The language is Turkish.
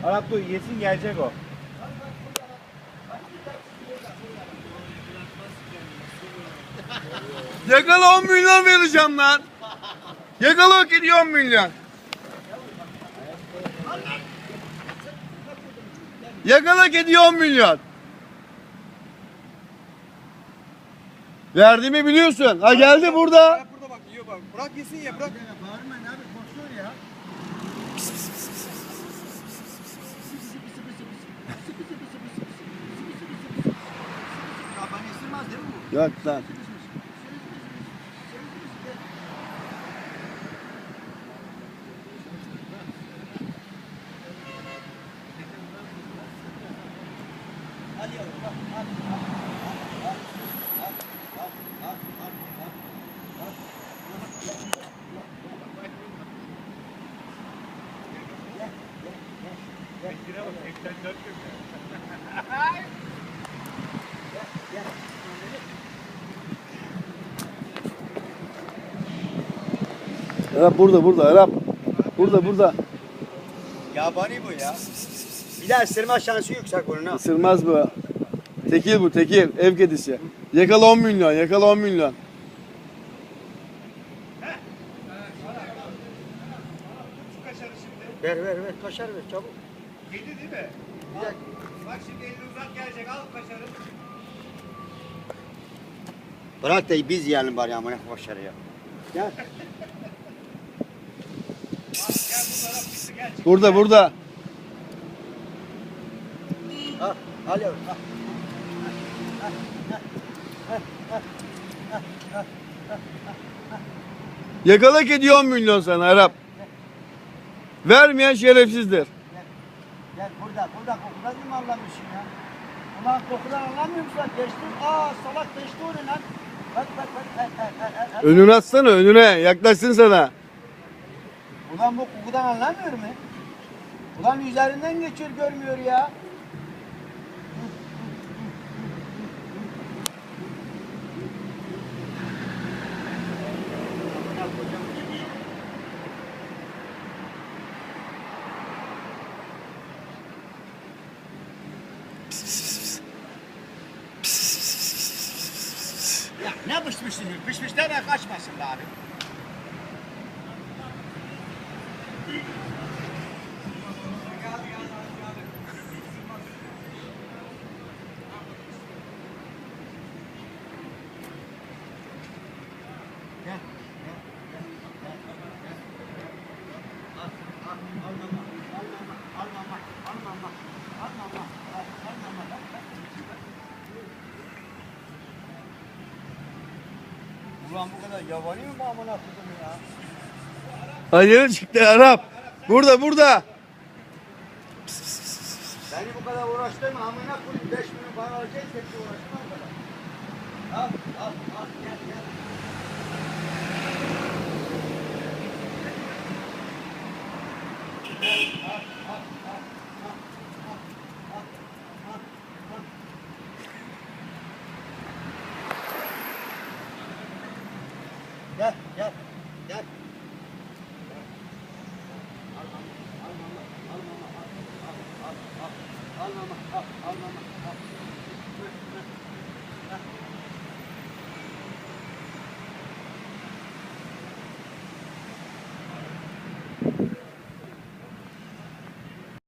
Arap dur yesin gelecek o. Yakala 10 milyon vereceğim lan. Yakala hak ediyor 10 milyon. Yakala hak ediyor 10 milyon. Verdiğimi biliyorsun. Ha geldi burada. Burada bak yiyor bak. Bırak yesin ya bırak. Bağırmayın abi koşuyor ya. Ya ben ısırmaz değil mi bu? Yok lan. Hadi yavrum bak. Hadi. Arap burada Arap. Burada. Yabani bu ya. Bir daha ısırma şansı yüksek onun ha. Isırmaz bu. Tekir bu tekir. Ev kedisi. Yakala 10 milyon. Yakala 10 milyon. Ver kaşar ver çabuk. Yedi değil mi? Bir dakika. Bak şimdi elini uzat gelecek. Al kaşarı. Bırak da biz yiyelim bari amına kaşarı ya. Gel. Burada. Al yavrum. Al. Yakala hak ediyor 10 milyon sana Arap. Vermeyen şerefsizdir. Gel burada kokudan mı anlamışsın ya? Ulan kokudan anlamıyor musun? Geçtin. Salak geçti onu lan. Bak. Önüne atsana önüne. Yaklaşsın sana. Ulan bu kokudan anlamıyor mu? Ulan üzerinden geçiyor görmüyor ya. Ya ne pişmişsin? Pişmiş deme kaçmasın be abi. Ulan bu kadar yabani mi bu amına koydum ya? Hayır çıktı Arap. Burada. Beni bu kadar uğraştırma amına koyayım. 5 milyon para alacağız hepsi uğraştırma o kadar. Al gel.